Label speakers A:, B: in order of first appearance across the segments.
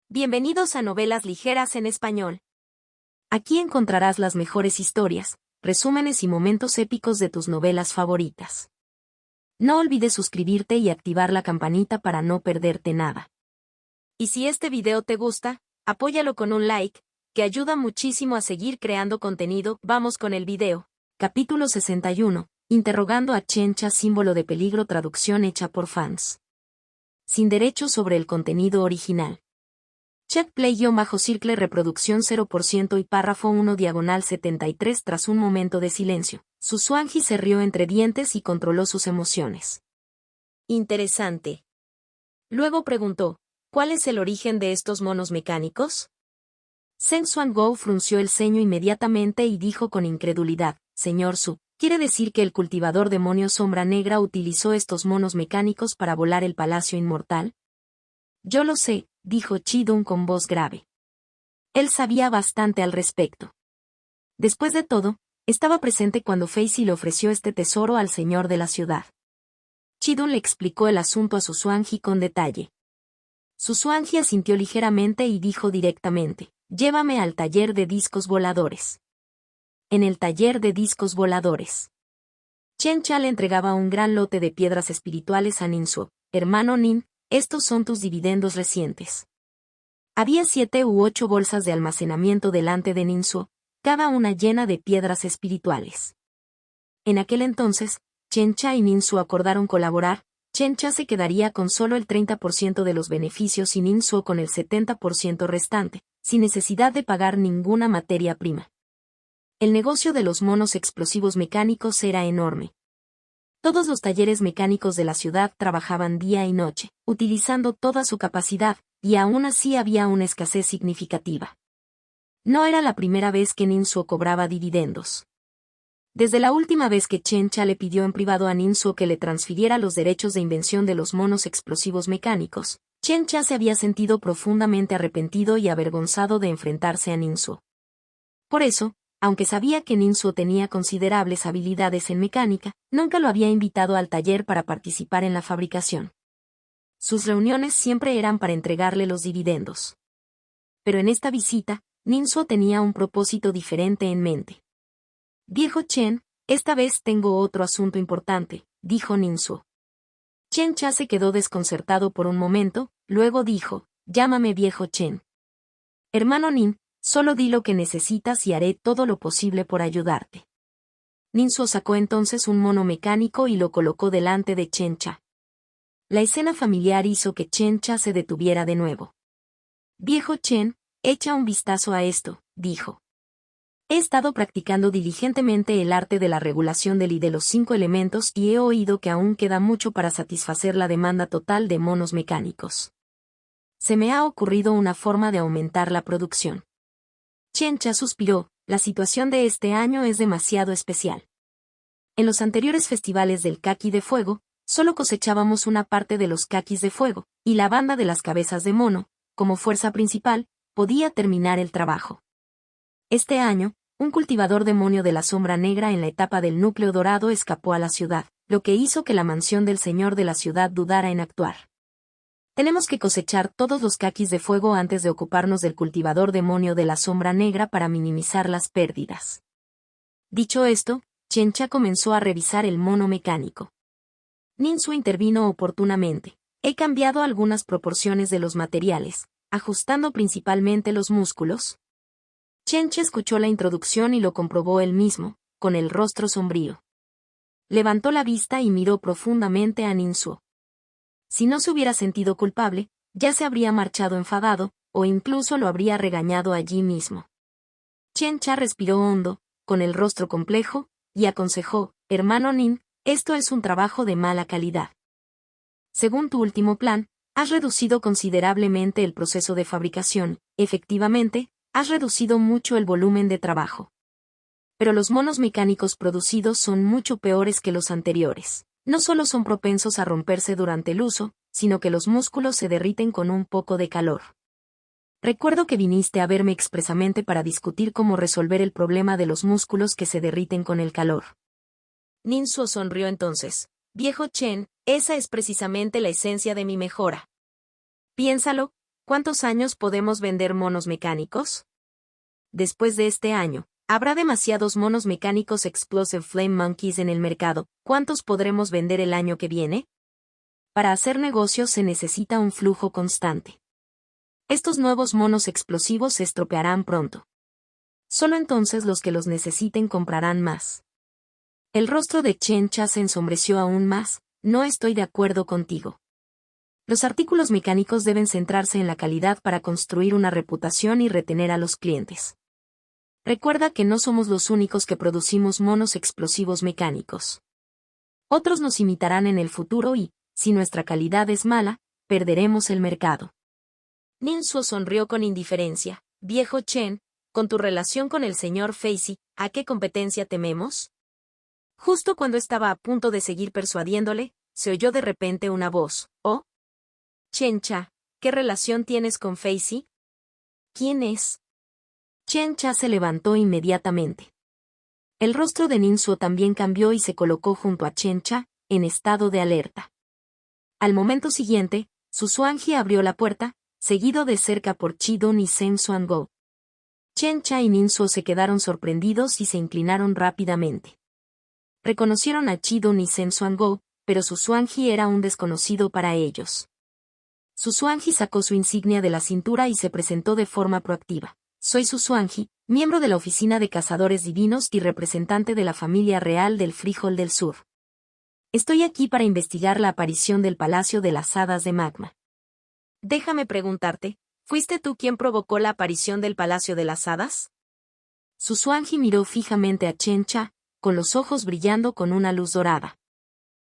A: Bienvenidos a Novelas Ligeras en Español. Aquí encontrarás las mejores historias, resúmenes y momentos épicos de tus novelas favoritas. No olvides suscribirte y activar la campanita para no perderte nada. Y si este video te gusta, apóyalo con un like, que ayuda muchísimo a seguir creando contenido. Vamos con el video. Capítulo 61. Interrogando a Chencha, símbolo de peligro. Traducción hecha por fans. Sin derechos sobre el contenido original. Check play-circle reproducción 0% y párrafo 1 diagonal 73. Tras un momento de silencio, Susuanji se rió entre dientes y controló sus emociones. Interesante. Luego preguntó, ¿cuál es el origen de estos monos mecánicos? Zheng Xuanguo frunció el ceño inmediatamente y dijo con incredulidad, Señor Su, ¿quiere decir que el cultivador demonio Sombra Negra utilizó estos monos mecánicos para volar el palacio inmortal? Yo lo sé, dijo Chi Dun con voz grave. Él sabía bastante al respecto. Después de todo, estaba presente cuando Feisi le ofreció este tesoro al señor de la ciudad. Chi Dun le explicó el asunto a Susuanji con detalle. Susuanji asintió ligeramente y dijo directamente, llévame al taller de discos voladores. En el taller de discos voladores. Chencha le entregaba un gran lote de piedras espirituales a Ninsuo. Hermano Nin, estos son tus dividendos recientes. Había 7 u 8 bolsas de almacenamiento delante de Ninsuo, cada una llena de piedras espirituales. En aquel entonces, Chencha y Ninsuo acordaron colaborar. Chencha se quedaría con solo el 30% de los beneficios y Ninsuo con el 70% restante, sin necesidad de pagar ninguna materia prima. El negocio de los monos explosivos mecánicos era enorme. Todos los talleres mecánicos de la ciudad trabajaban día y noche, utilizando toda su capacidad, y aún así había una escasez significativa. No era la primera vez que Ninsuo cobraba dividendos. Desde la última vez que Chencha le pidió en privado a Ninsuo que le transfiriera los derechos de invención de los monos explosivos mecánicos, Chencha se había sentido profundamente arrepentido y avergonzado de enfrentarse a Ninsuo. Por eso, aunque sabía que Ninsuo tenía considerables habilidades en mecánica, nunca lo había invitado al taller para participar en la fabricación. Sus reuniones siempre eran para entregarle los dividendos. Pero en esta visita, Ninsuo tenía un propósito diferente en mente. Viejo Chen, esta vez tengo otro asunto importante, dijo Ninsuo. Chencha se quedó desconcertado por un momento, luego dijo, llámame viejo Chen. Hermano Nin, solo di lo que necesitas y haré todo lo posible por ayudarte. Ninsuo sacó entonces un mono mecánico y lo colocó delante de Chencha. La escena familiar hizo que Chencha se detuviera de nuevo. Viejo Chen, echa un vistazo a esto, dijo. He estado practicando diligentemente el arte de la regulación del y de los 5 elementos y he oído que aún queda mucho para satisfacer la demanda total de monos mecánicos. Se me ha ocurrido una forma de aumentar la producción. Chencha suspiró, la situación de este año es demasiado especial. En los anteriores festivales del Kaki de Fuego, solo cosechábamos una parte de los Kakis de Fuego, y la banda de las cabezas de mono, como fuerza principal, podía terminar el trabajo. Este año, un cultivador demonio de la sombra negra en la etapa del núcleo dorado escapó a la ciudad, lo que hizo que la mansión del señor de la ciudad dudara en actuar. Tenemos que cosechar todos los Kakis de Fuego antes de ocuparnos del cultivador demonio de la sombra negra para minimizar las pérdidas. Dicho esto, Chencha comenzó a revisar el mono mecánico. Ninsuo intervino oportunamente. He cambiado algunas proporciones de los materiales, ajustando principalmente los músculos. Chencha escuchó la introducción y lo comprobó él mismo, con el rostro sombrío. Levantó la vista y miró profundamente a Ninsuo. Si no se hubiera sentido culpable, ya se habría marchado enfadado, o incluso lo habría regañado allí mismo. Chencha respiró hondo, con el rostro complejo, y aconsejó, hermano Nin, esto es un trabajo de mala calidad. Según tu último plan, has reducido considerablemente el proceso de fabricación, efectivamente, has reducido mucho el volumen de trabajo. Pero los monos mecánicos producidos son mucho peores que los anteriores. No solo son propensos a romperse durante el uso, sino que los músculos se derriten con un poco de calor. Recuerdo que viniste a verme expresamente para discutir cómo resolver el problema de los músculos que se derriten con el calor. Ninsuo sonrió entonces. Viejo Chen, esa es precisamente la esencia de mi mejora. Piénsalo, ¿Cuántos años podemos vender monos mecánicos? Después de este año, habrá demasiados monos mecánicos Explosive Flame Monkeys en el mercado. ¿Cuántos podremos vender el año que viene? Para hacer negocios se necesita un flujo constante. Estos nuevos monos explosivos se estropearán pronto. Solo entonces los que los necesiten comprarán más. El rostro de Chen Cha se ensombreció aún más. No estoy de acuerdo contigo. Los artículos mecánicos deben centrarse en la calidad para construir una reputación y retener a los clientes. Recuerda que no somos los únicos que producimos monos explosivos mecánicos. Otros nos imitarán en el futuro y, si nuestra calidad es mala, perderemos el mercado. Ninsuo sonrió con indiferencia. Viejo Chen, con tu relación con el señor Facey, ¿a qué competencia tememos? Justo cuando estaba a punto de seguir persuadiéndole, se oyó de repente una voz. «Oh, Chen Cha, ¿qué relación tienes con Facey? ¿Quién es?» Chen Cha se levantó inmediatamente. El rostro de Ninsuo también cambió y se colocó junto a Chen Cha, en estado de alerta. Al momento siguiente, Su Xuanji abrió la puerta, seguido de cerca por Chi Dun y Zheng Xuanguo. Chen Cha y Ninsuo se quedaron sorprendidos y se inclinaron rápidamente. Reconocieron a Chi Dun y Zheng Xuanguo, pero Su Xuanji era un desconocido para ellos. Su Xuanji sacó su insignia de la cintura y se presentó de forma proactiva. Soy Su Xuanji, miembro de la Oficina de Cazadores Divinos y representante de la familia real del Frijol del Sur. Estoy aquí para investigar la aparición del Palacio de las Hadas de Magma. Déjame preguntarte, ¿fuiste tú quien provocó la aparición del Palacio de las Hadas? Su Xuanji miró fijamente a Chen Cha, con los ojos brillando con una luz dorada.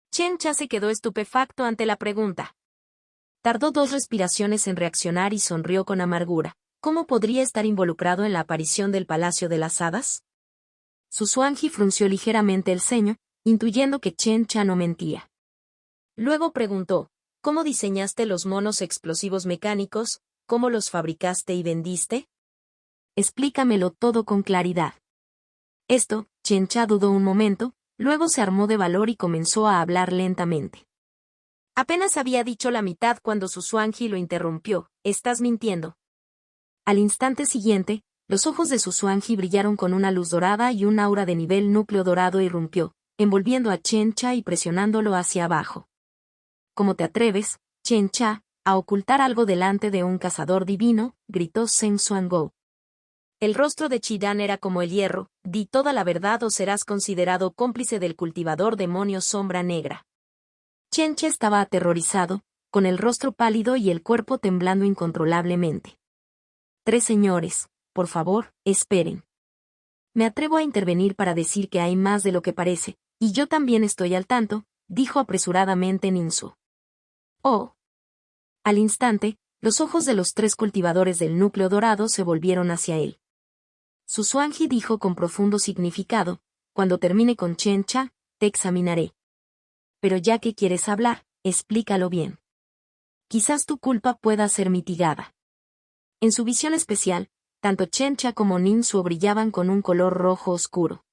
A: Chen Cha se quedó estupefacto ante la pregunta. Tardó 2 respiraciones en reaccionar y sonrió con amargura. ¿Cómo podría estar involucrado en la aparición del Palacio de las Hadas? Su Xuanji frunció ligeramente el ceño, intuyendo que Chen Cha no mentía. Luego preguntó, ¿cómo diseñaste los monos explosivos mecánicos? ¿Cómo los fabricaste y vendiste? Explícamelo todo con claridad. Chen Cha dudó un momento, luego se armó de valor y comenzó a hablar lentamente. Apenas había dicho la mitad cuando Su Xuanji lo interrumpió. ¿Estás mintiendo? Al instante siguiente, los ojos de Su Xuanji brillaron con una luz dorada y un aura de nivel núcleo dorado irrumpió, envolviendo a Chen Cha y presionándolo hacia abajo. ¿Cómo te atreves, Chen Cha, a ocultar algo delante de un cazador divino?, gritó Zheng Xuanguo. El rostro de Chidan era como el hierro. Di toda la verdad o serás considerado cómplice del cultivador demonio sombra negra. Chen Cha estaba aterrorizado, con el rostro pálido y el cuerpo temblando incontrolablemente. 3 señores, por favor, esperen. Me atrevo a intervenir para decir que hay más de lo que parece, y yo también estoy al tanto, dijo apresuradamente Ninsuo. Oh. Al instante, los ojos de los 3 cultivadores del núcleo dorado se volvieron hacia él. Su Xuanji dijo con profundo significado, cuando termine con Chen Cha, te examinaré. Pero ya que quieres hablar, explícalo bien. Quizás tu culpa pueda ser mitigada. En su visión especial, tanto Chen Cha como Ninsuo brillaban con un color rojo oscuro.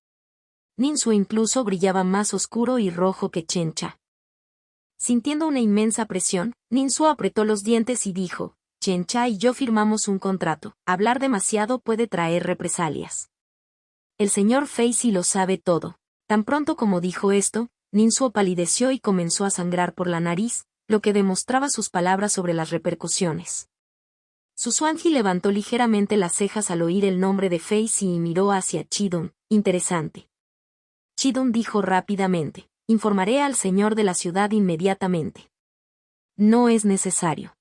A: Ninsuo incluso brillaba más oscuro y rojo que Chen Cha. Sintiendo una inmensa presión, Ninsuo apretó los dientes y dijo, Chen Cha y yo firmamos un contrato. Hablar demasiado puede traer represalias. El señor Facey lo sabe todo. Tan pronto como dijo esto, Ninsuo palideció y comenzó a sangrar por la nariz, lo que demostraba sus palabras sobre las repercusiones. Su Xuanji levantó ligeramente las cejas al oír el nombre de Facey y miró hacia Chi Dun. Interesante. Chi Dun dijo rápidamente, informaré al señor de la ciudad inmediatamente. No es necesario.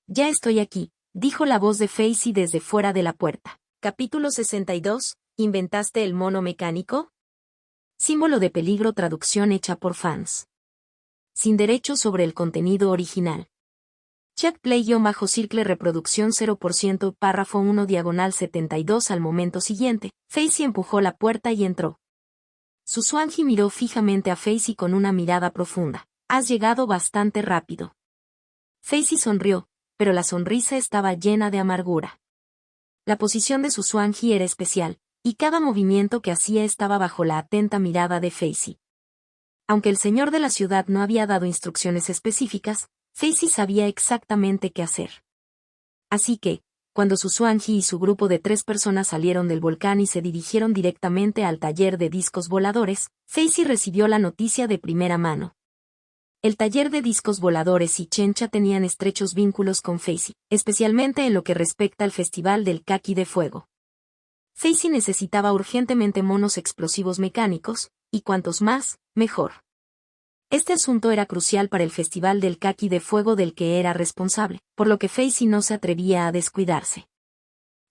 A: Ya estoy aquí, dijo la voz de Facey desde fuera de la puerta. Capítulo 62, ¿inventaste el mono mecánico? Símbolo de peligro, traducción hecha por fans. Sin derechos sobre el contenido original. Chat play-circle reproducción 0%, párrafo 1 diagonal 72. Al momento siguiente, Facey empujó la puerta y entró. Su Xuanji miró fijamente a Facey con una mirada profunda. Has llegado bastante rápido. Facey sonrió, pero la sonrisa estaba llena de amargura. La posición de Su Xuanji era especial, y cada movimiento que hacía estaba bajo la atenta mirada de Facey. Aunque el señor de la ciudad no había dado instrucciones específicas, Facey sabía exactamente qué hacer. Así que, cuando Susuanji y su grupo de 3 personas salieron del volcán y se dirigieron directamente al taller de discos voladores, Facey recibió la noticia de primera mano. El taller de discos voladores y Chencha tenían estrechos vínculos con Facey, especialmente en lo que respecta al Festival del Kaki de Fuego. Facey necesitaba urgentemente monos explosivos mecánicos, y cuantos más, mejor. Este asunto era crucial para el Festival del Kaki de Fuego del que era responsable, por lo que Facey no se atrevía a descuidarse.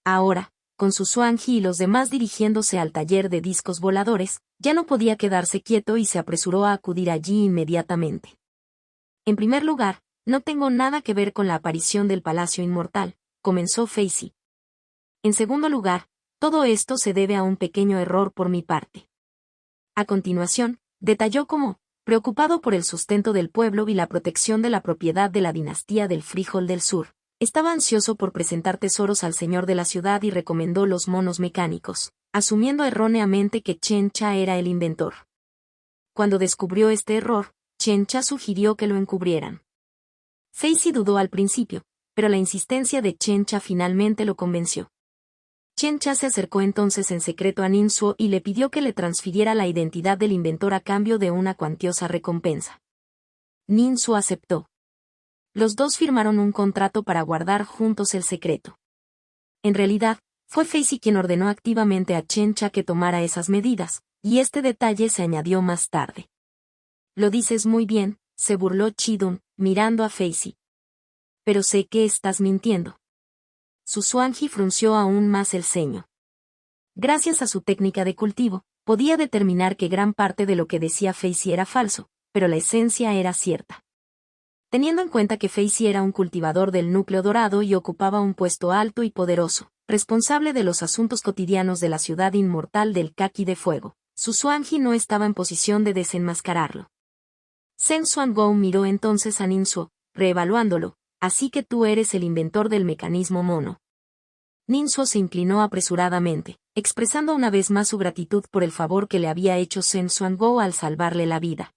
A: Ahora, con Susuanji y los demás dirigiéndose al taller de discos voladores, ya no podía quedarse quieto y se apresuró a acudir allí inmediatamente. En primer lugar, no tengo nada que ver con la aparición del Palacio Inmortal, comenzó Facey. En segundo lugar, todo esto se debe a un pequeño error por mi parte. A continuación, detalló cómo, preocupado por el sustento del pueblo y la protección de la propiedad de la dinastía del Frijol del Sur, estaba ansioso por presentar tesoros al señor de la ciudad y recomendó los monos mecánicos, asumiendo erróneamente que Chencha era el inventor. Cuando descubrió este error, Chencha sugirió que lo encubrieran. Facey dudó al principio, pero la insistencia de Chencha finalmente lo convenció. Chencha se acercó entonces en secreto a Ninsuo y le pidió que le transfiriera la identidad del inventor a cambio de una cuantiosa recompensa. Ninsuo aceptó. Los dos firmaron un contrato para guardar juntos el secreto. En realidad, fue Facey quien ordenó activamente a Chencha que tomara esas medidas, y este detalle se añadió más tarde. Lo dices muy bien, se burló Chidun, mirando a Facey. Pero sé que estás mintiendo. Susuanji frunció aún más el ceño. Gracias a su técnica de cultivo, podía determinar que gran parte de lo que decía Facey era falso, pero la esencia era cierta. Teniendo en cuenta que Facey era un cultivador del núcleo dorado y ocupaba un puesto alto y poderoso, responsable de los asuntos cotidianos de la ciudad inmortal del Kaki de Fuego, Susuanji no estaba en posición de desenmascararlo. Zheng Xuangou miró entonces a Ninsuo, reevaluándolo. Así que tú eres el inventor del mecanismo mono. Ninsuo se inclinó apresuradamente, expresando una vez más su gratitud por el favor que le había hecho Zheng Xuangou al salvarle la vida.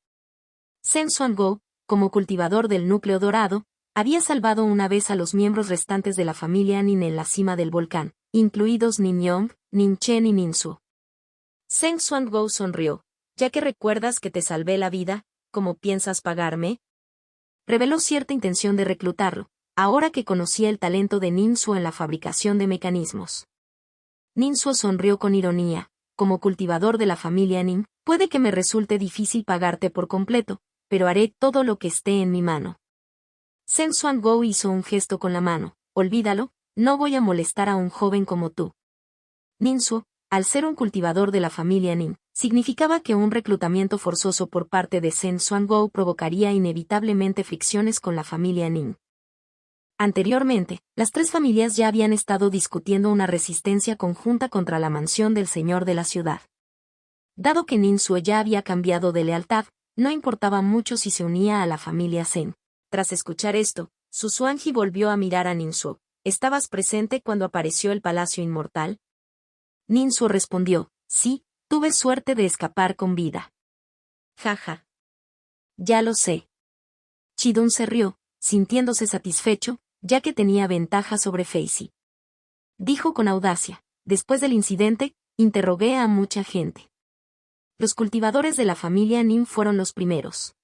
A: Zheng Xuangou, como cultivador del núcleo dorado, había salvado una vez a los miembros restantes de la familia Nin en la cima del volcán, incluidos Nin Yong, Nin Chen y Ninsuo. Zheng Xuangou sonrió. Ya que recuerdas que te salvé la vida, ¿cómo piensas pagarme? Reveló cierta intención de reclutarlo, ahora que conocía el talento de Ninsuo en la fabricación de mecanismos. Ninsuo sonrió con ironía. Como cultivador de la familia Nin, puede que me resulte difícil pagarte por completo, pero haré todo lo que esté en mi mano. Zheng Xuangou hizo un gesto con la mano. Olvídalo, no voy a molestar a un joven como tú. Ninsuo, al ser un cultivador de la familia Nin, significaba que un reclutamiento forzoso por parte de Zheng Xuangou provocaría inevitablemente fricciones con la familia Nin. Anteriormente, las 3 familias ya habían estado discutiendo una resistencia conjunta contra la mansión del señor de la ciudad. Dado que Ninsuo ya había cambiado de lealtad, no importaba mucho si se unía a la familia Zheng. Tras escuchar esto, Susuanji volvió a mirar a Ninsuo. ¿Estabas presente cuando apareció el Palacio Inmortal? Ninsuo respondió, sí. Tuve suerte de escapar con vida. Jaja. Ya lo sé. Chidun se rió, sintiéndose satisfecho, ya que tenía ventaja sobre Facey. Dijo con audacia, después del incidente, interrogué a mucha gente. Los cultivadores de la familia Nin fueron los primeros.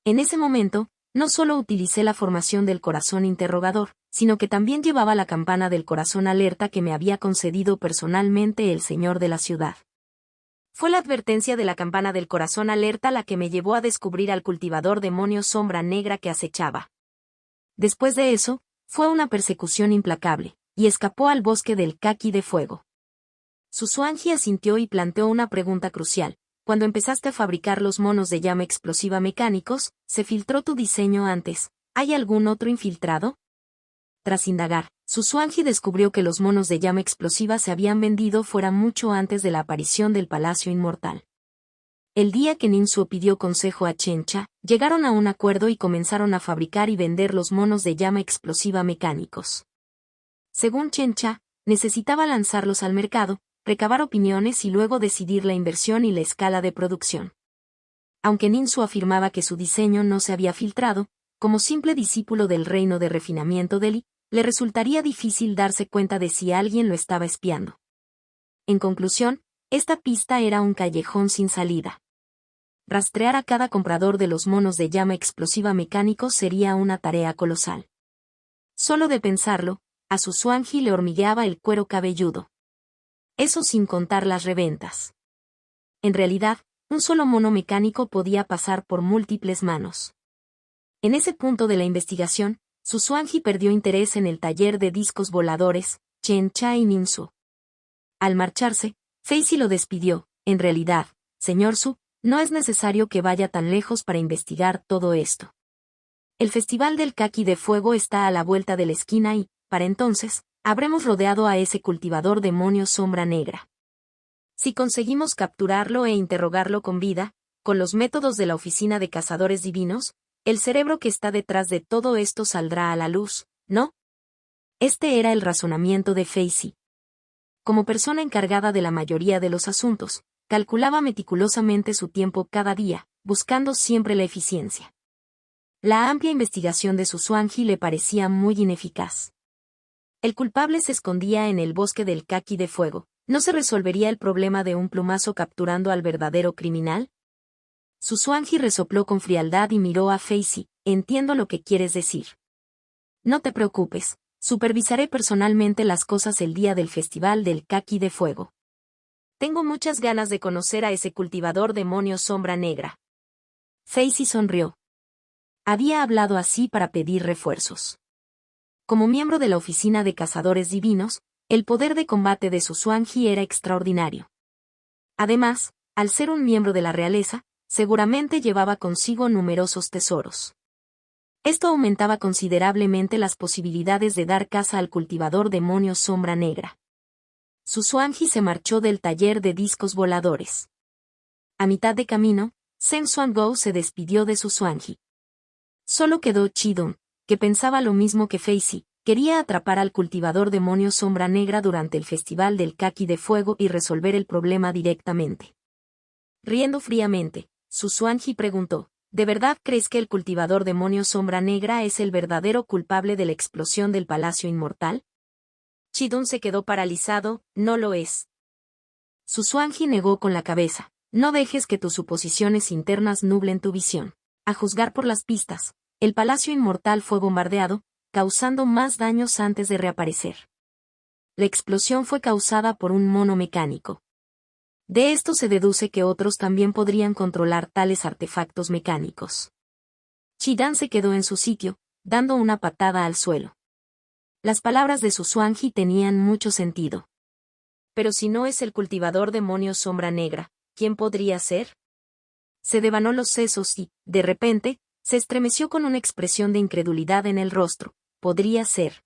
A: En ese momento, no solo utilicé la formación del corazón interrogador, sino que también llevaba la campana del corazón alerta que me había concedido personalmente el señor de la ciudad. Fue la advertencia de la campana del corazón alerta la que me llevó a descubrir al cultivador demonio sombra negra que acechaba. Después de eso, fue una persecución implacable, y escapó al bosque del Kaki de Fuego. Susuanji asintió y planteó una pregunta crucial. Cuando empezaste a fabricar los monos de llama explosiva mecánicos, ¿se filtró tu diseño antes? ¿Hay algún otro infiltrado? Tras indagar, Susuanji descubrió que los monos de llama explosiva se habían vendido fuera mucho antes de la aparición del Palacio Inmortal. El día que Ninsuo pidió consejo a Chencha, llegaron a un acuerdo y comenzaron a fabricar y vender los monos de llama explosiva mecánicos. Según Chencha, necesitaba lanzarlos al mercado, recabar opiniones y luego decidir la inversión y la escala de producción. Aunque Ninsuo afirmaba que su diseño no se había filtrado, como simple discípulo del reino de refinamiento de Li, le resultaría difícil darse cuenta de si alguien lo estaba espiando. En conclusión, esta pista era un callejón sin salida. Rastrear a cada comprador de los monos de llama explosiva mecánicos sería una tarea colosal. Solo de pensarlo, a su Swanji le hormigueaba el cuero cabelludo. Eso sin contar las reventas. En realidad, un solo mono mecánico podía pasar por múltiples manos. En ese punto de la investigación, su Swanji perdió interés en el taller de discos voladores, Chen Chai Ninsu. Al marcharse, Facey lo despidió. En realidad, señor Su, no es necesario que vaya tan lejos para investigar todo esto. El Festival del Kaki de Fuego está a la vuelta de la esquina y, para entonces, habremos rodeado a ese cultivador demonio sombra negra. Si conseguimos capturarlo e interrogarlo con vida, con los métodos de la Oficina de Cazadores Divinos, el cerebro que está detrás de todo esto saldrá a la luz, ¿no? Este era el razonamiento de Facey. Como persona encargada de la mayoría de los asuntos, calculaba meticulosamente su tiempo cada día, buscando siempre la eficiencia. La amplia investigación de su Swanji le parecía muy ineficaz. El culpable se escondía en el bosque del Kaki de Fuego. ¿No se resolvería el problema de un plumazo capturando al verdadero criminal? Su Swanji resopló con frialdad y miró a Facey. Entiendo lo que quieres decir. No te preocupes, supervisaré personalmente las cosas el día del Festival del Kaki de Fuego. Tengo muchas ganas de conocer a ese cultivador demonio sombra negra. Facey sonrió. Había hablado así para pedir refuerzos. Como miembro de la Oficina de Cazadores Divinos, el poder de combate de su Swanji era extraordinario. Además, al ser un miembro de la realeza, seguramente llevaba consigo numerosos tesoros. Esto aumentaba considerablemente las posibilidades de dar caza al cultivador demonio sombra negra. Su Swanji se marchó del taller de discos voladores. A mitad de camino, Zheng Xuango se despidió de su Swanji. Solo quedó Chidon, que pensaba lo mismo que Facey, quería atrapar al cultivador demonio sombra negra durante el Festival del Kaki de Fuego y resolver el problema directamente. Riendo fríamente, su Swanji preguntó, ¿de verdad crees que el cultivador demonio sombra negra es el verdadero culpable de la explosión del Palacio Inmortal? Chidun se quedó paralizado, no lo es. Su Swanji negó con la cabeza, no dejes que tus suposiciones internas nublen tu visión. A juzgar por las pistas, el Palacio Inmortal fue bombardeado, causando más daños antes de reaparecer. La explosión fue causada por un mono mecánico. De esto se deduce que otros también podrían controlar tales artefactos mecánicos. Chidan se quedó en su sitio, dando una patada al suelo. Las palabras de su Swanji tenían mucho sentido. Pero si no es el cultivador demonio sombra negra, ¿quién podría ser? Se devanó los sesos y, de repente, se estremeció con una expresión de incredulidad en el rostro. Podría ser.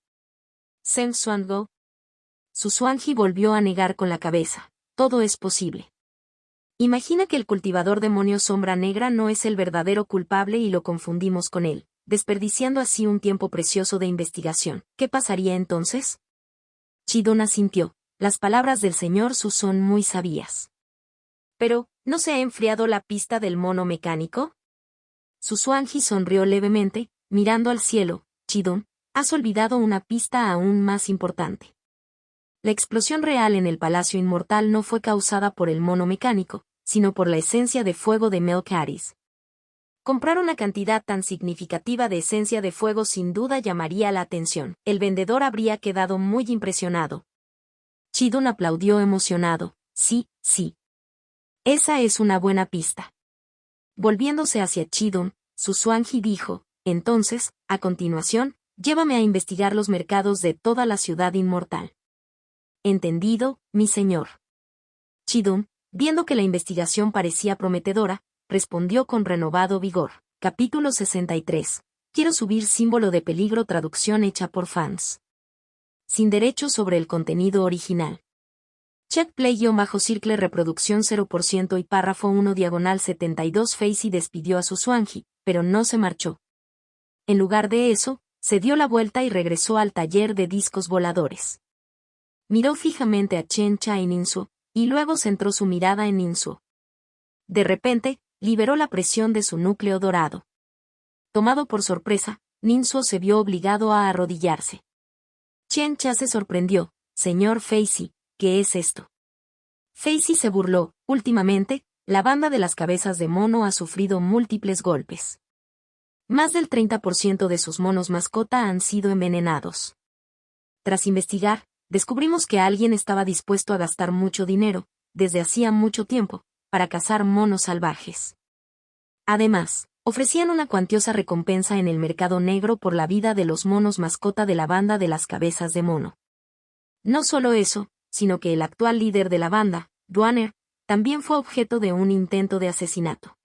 A: Zheng Xuango. Su Swanji volvió a negar con la cabeza. Todo es posible. Imagina que el cultivador demonio sombra negra no es el verdadero culpable y lo confundimos con él, desperdiciando así un tiempo precioso de investigación. ¿Qué pasaría entonces? Chidon asintió. Las palabras del señor Su son muy sabias. Pero, ¿no se ha enfriado la pista del mono mecánico? Su Swanji sonrió levemente, mirando al cielo. Chidon, has olvidado una pista aún más importante. La explosión real en el Palacio Inmortal no fue causada por el mono mecánico, sino por la esencia de fuego de Melcaris. Comprar una cantidad tan significativa de esencia de fuego sin duda llamaría la atención. El vendedor habría quedado muy impresionado. Chidon aplaudió emocionado. Sí, sí. Esa es una buena pista. Volviéndose hacia Chidon, su Swanji dijo, entonces, a continuación, llévame a investigar los mercados de toda la ciudad inmortal. Entendido, mi señor. Chidon, viendo que la investigación parecía prometedora, respondió con renovado vigor. Capítulo 63. Quiero subir símbolo de peligro traducción hecha por fans. Sin derechos sobre el contenido original. Check play-circle reproducción 0% y párrafo 1 diagonal 72 Facey despidió a su Swanji, pero no se marchó. En lugar de eso, se dio la vuelta y regresó al taller de discos voladores. Miró fijamente a Chen Chai Ninsu, y luego centró su mirada en Ninsu. De repente, liberó la presión de su núcleo dorado. Tomado por sorpresa, Ninsu se vio obligado a arrodillarse. Chen-cha se sorprendió. Señor Facey, ¿qué es esto? Facey se burló. Últimamente, la banda de las cabezas de mono ha sufrido múltiples golpes. Más del 30% de sus monos mascota han sido envenenados. Tras investigar, descubrimos que alguien estaba dispuesto a gastar mucho dinero, desde hacía mucho tiempo, para cazar monos salvajes. Además, ofrecían una cuantiosa recompensa en el mercado negro por la vida de los monos mascota de la banda de las cabezas de mono. No solo eso, sino que el actual líder de la banda, Duaner, también fue objeto de un intento de asesinato.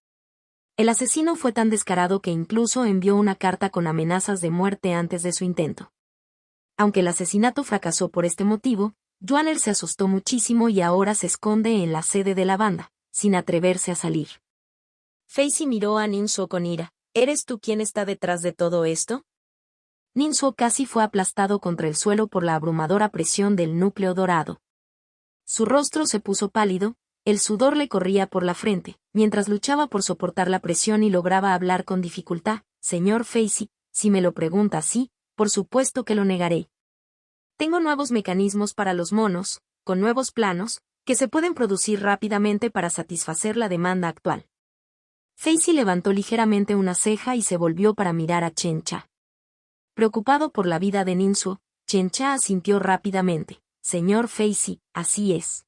A: El asesino fue tan descarado que incluso envió una carta con amenazas de muerte antes de su intento. Aunque el asesinato fracasó por este motivo, Duaner se asustó muchísimo y ahora se esconde en la sede de la banda, sin atreverse a salir. Facey miró a Ninsuo con ira. ¿Eres tú quien está detrás de todo esto? Ninsuo casi fue aplastado contra el suelo por la abrumadora presión del núcleo dorado. Su rostro se puso pálido, el sudor le corría por la frente, mientras luchaba por soportar la presión y lograba hablar con dificultad. Señor Facey, si me lo pregunta así, por supuesto que lo negaré. Tengo nuevos mecanismos para los monos, con nuevos planos, que se pueden producir rápidamente para satisfacer la demanda actual. Facey levantó ligeramente una ceja y se volvió para mirar a Chen-cha. Preocupado por la vida de Ninsuo, Chen-cha asintió rápidamente. Señor Facey, así es.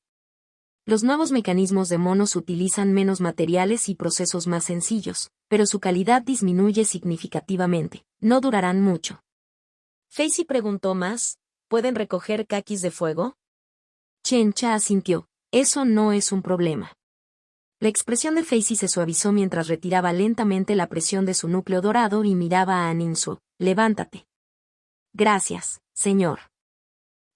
A: Los nuevos mecanismos de monos utilizan menos materiales y procesos más sencillos, pero su calidad disminuye significativamente. No durarán mucho. Facey preguntó más, ¿pueden recoger caquis de fuego? Chen-cha asintió. Eso no es un problema. La expresión de Facey se suavizó mientras retiraba lentamente la presión de su núcleo dorado y miraba a Ninsuo. Levántate. Gracias, señor.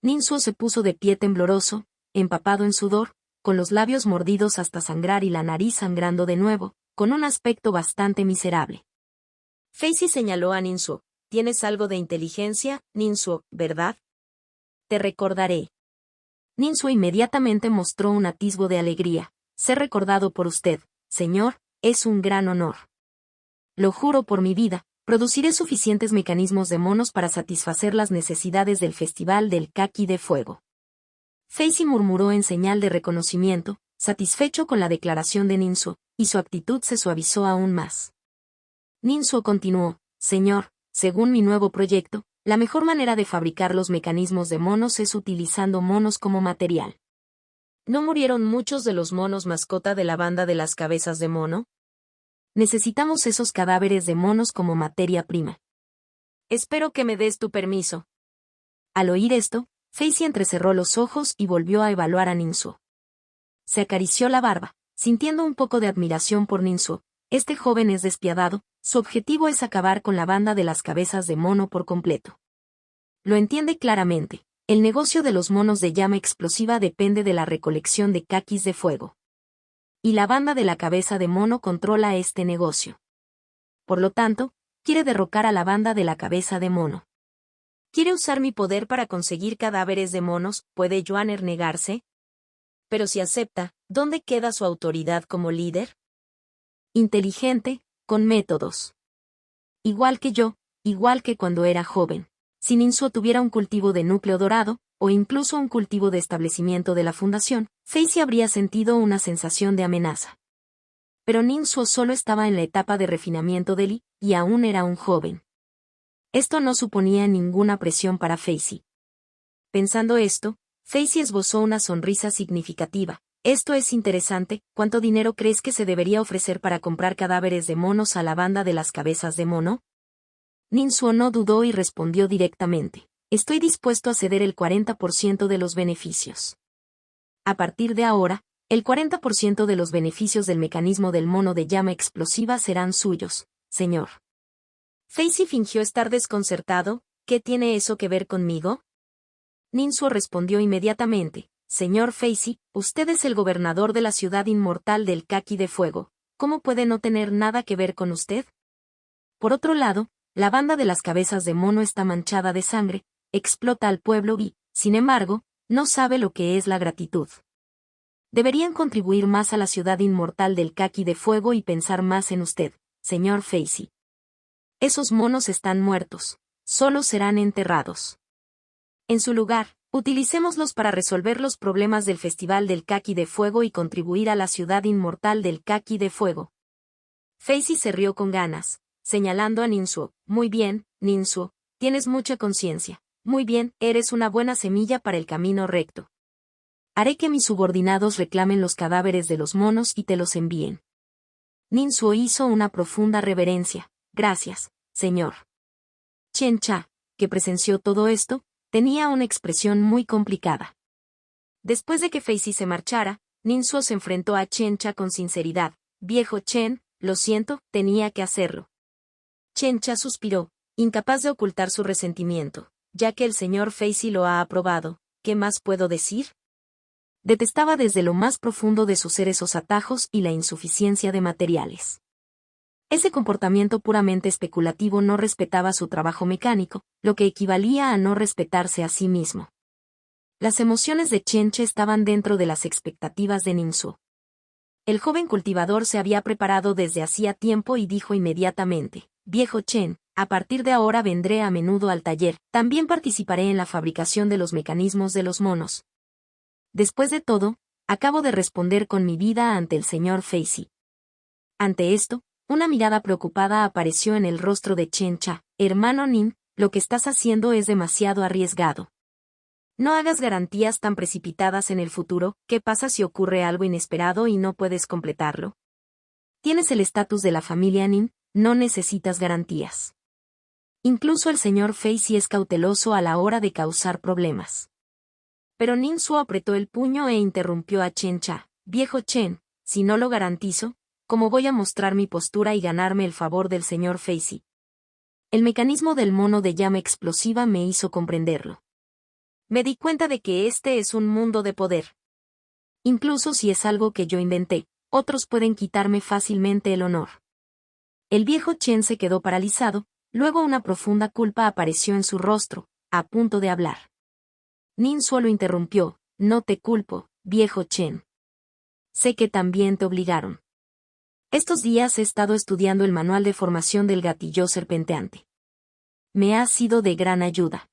A: Ninsuo se puso de pie tembloroso, empapado en sudor, con los labios mordidos hasta sangrar y la nariz sangrando de nuevo, con un aspecto bastante miserable. Facey señaló a Ninsuo. Tienes algo de inteligencia, Ninsuo, ¿verdad? Te recordaré. Ninsuo inmediatamente mostró un atisbo de alegría. Ser recordado por usted, señor, es un gran honor. Lo juro por mi vida, produciré suficientes mecanismos de monos para satisfacer las necesidades del Festival del Kaki de Fuego. Facey murmuró en señal de reconocimiento, satisfecho con la declaración de Ninsuo, y su actitud se suavizó aún más. Ninsuo continuó, señor, según mi nuevo proyecto, la mejor manera de fabricar los mecanismos de monos es utilizando monos como material. ¿No murieron muchos de los monos mascota de la banda de las cabezas de mono? Necesitamos esos cadáveres de monos como materia prima. Espero que me des tu permiso. Al oír esto, Facey entrecerró los ojos y volvió a evaluar a Ninsuo. Se acarició la barba, sintiendo un poco de admiración por Ninsuo. Este joven es despiadado, su objetivo es acabar con la banda de las cabezas de mono por completo. Lo entiende claramente. El negocio de los monos de llama explosiva depende de la recolección de caquis de fuego. Y la banda de la cabeza de mono controla este negocio. Por lo tanto, quiere derrocar a la banda de la cabeza de mono. ¿Quiere usar mi poder para conseguir cadáveres de monos? ¿Puede Duaner negarse? Pero si acepta, ¿dónde queda su autoridad como líder? Inteligente, con métodos. Igual que yo, igual que cuando era joven. Si Ninsuo tuviera un cultivo de núcleo dorado, o incluso un cultivo de establecimiento de la fundación, Facey habría sentido una sensación de amenaza. Pero Ninsuo solo estaba en la etapa de refinamiento de Li, y aún era un joven. Esto no suponía ninguna presión para Facey. Pensando esto, Facey esbozó una sonrisa significativa. Esto es interesante, ¿cuánto dinero crees que se debería ofrecer para comprar cadáveres de monos a la banda de las cabezas de mono? Ninsuo no dudó y respondió directamente. Estoy dispuesto a ceder el 40% de los beneficios. A partir de ahora, el 40% de los beneficios del mecanismo del mono de llama explosiva serán suyos, señor. Facey fingió estar desconcertado. ¿Qué tiene eso que ver conmigo? Ninsuo respondió inmediatamente. Señor Facey, usted es el gobernador de la ciudad inmortal del Kaki de Fuego. ¿Cómo puede no tener nada que ver con usted? Por otro lado, la banda de las cabezas de mono está manchada de sangre, explota al pueblo y, sin embargo, no sabe lo que es la gratitud. Deberían contribuir más a la ciudad inmortal del Kaki de Fuego y pensar más en usted, señor Facey. Esos monos están muertos. Solo serán enterrados. En su lugar, utilicémoslos para resolver los problemas del Festival del Kaki de Fuego y contribuir a la ciudad inmortal del Kaki de Fuego. Facey se rió con ganas, señalando a Ninsuo. Muy bien, Ninsuo, tienes mucha conciencia. Muy bien, eres una buena semilla para el camino recto. Haré que mis subordinados reclamen los cadáveres de los monos y te los envíen. Ninsuo hizo una profunda reverencia. Gracias, señor. Chen Cha, que presenció todo esto, tenía una expresión muy complicada. Después de que Facey se marchara, Ninsuo se enfrentó a Chen Cha con sinceridad. Viejo Chen, lo siento, tenía que hacerlo. Chen Cha suspiró, incapaz de ocultar su resentimiento. Ya que el señor Facey lo ha aprobado, ¿qué más puedo decir? Detestaba desde lo más profundo de sus ser esos atajos y la insuficiencia de materiales. Ese comportamiento puramente especulativo no respetaba su trabajo mecánico, lo que equivalía a no respetarse a sí mismo. Las emociones de Chen Cha estaban dentro de las expectativas de Ninsuo. El joven cultivador se había preparado desde hacía tiempo y dijo inmediatamente, «Viejo Chen, a partir de ahora vendré a menudo al taller, también participaré en la fabricación de los mecanismos de los monos. Después de todo, acabo de responder con mi vida ante el señor Facey». Ante esto, una mirada preocupada apareció en el rostro de Chen Cha. «Hermano Nin, lo que estás haciendo es demasiado arriesgado. No hagas garantías tan precipitadas en el futuro. ¿Qué pasa si ocurre algo inesperado y no puedes completarlo? Tienes el estatus de la familia Nin, no necesitas garantías». Incluso el señor Facey es cauteloso a la hora de causar problemas. Pero Ninsuo apretó el puño e interrumpió a Chen Cha. «Viejo Chen, si no lo garantizo, ¿cómo voy a mostrar mi postura y ganarme el favor del señor Facey?» El mecanismo del mono de llama explosiva me hizo comprenderlo. Me di cuenta de que este es un mundo de poder. Incluso si es algo que yo inventé, otros pueden quitarme fácilmente el honor. El viejo Chen se quedó paralizado, luego una profunda culpa apareció en su rostro, a punto de hablar. Ninsuo lo interrumpió. «No te culpo, viejo Chen. Sé que también te obligaron. Estos días he estado estudiando el manual de formación del gatillo serpenteante. Me ha sido de gran ayuda.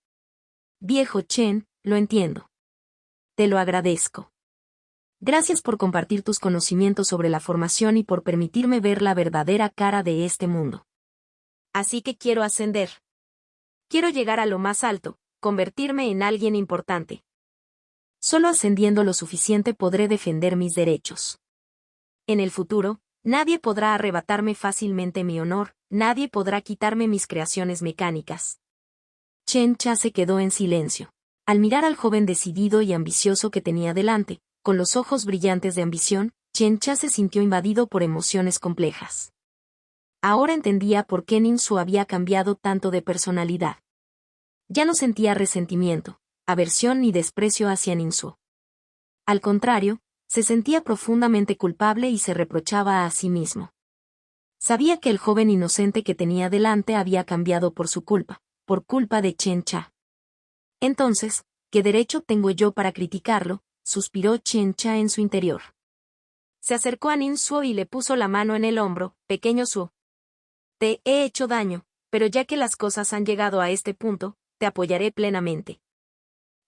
A: Viejo Chen, lo entiendo. Te lo agradezco. Gracias por compartir tus conocimientos sobre la formación y por permitirme ver la verdadera cara de este mundo. Así que quiero ascender. Quiero llegar a lo más alto, convertirme en alguien importante. Solo ascendiendo lo suficiente podré defender mis derechos. En el futuro, nadie podrá arrebatarme fácilmente mi honor, nadie podrá quitarme mis creaciones mecánicas». Chen Cha se quedó en silencio. Al mirar al joven decidido y ambicioso que tenía delante, con los ojos brillantes de ambición, Chen Cha se sintió invadido por emociones complejas. Ahora entendía por qué Ninsuo había cambiado tanto de personalidad. Ya no sentía resentimiento, aversión ni desprecio hacia Ninsuo. Al contrario, se sentía profundamente culpable y se reprochaba a sí mismo. Sabía que el joven inocente que tenía delante había cambiado por su culpa, por culpa de Chen Cha. Entonces, ¿qué derecho tengo yo para criticarlo?, suspiró Chen Cha en su interior. Se acercó a Ninsuo y le puso la mano en el hombro. «Pequeño Suo. Te he hecho daño, pero ya que las cosas han llegado a este punto, te apoyaré plenamente».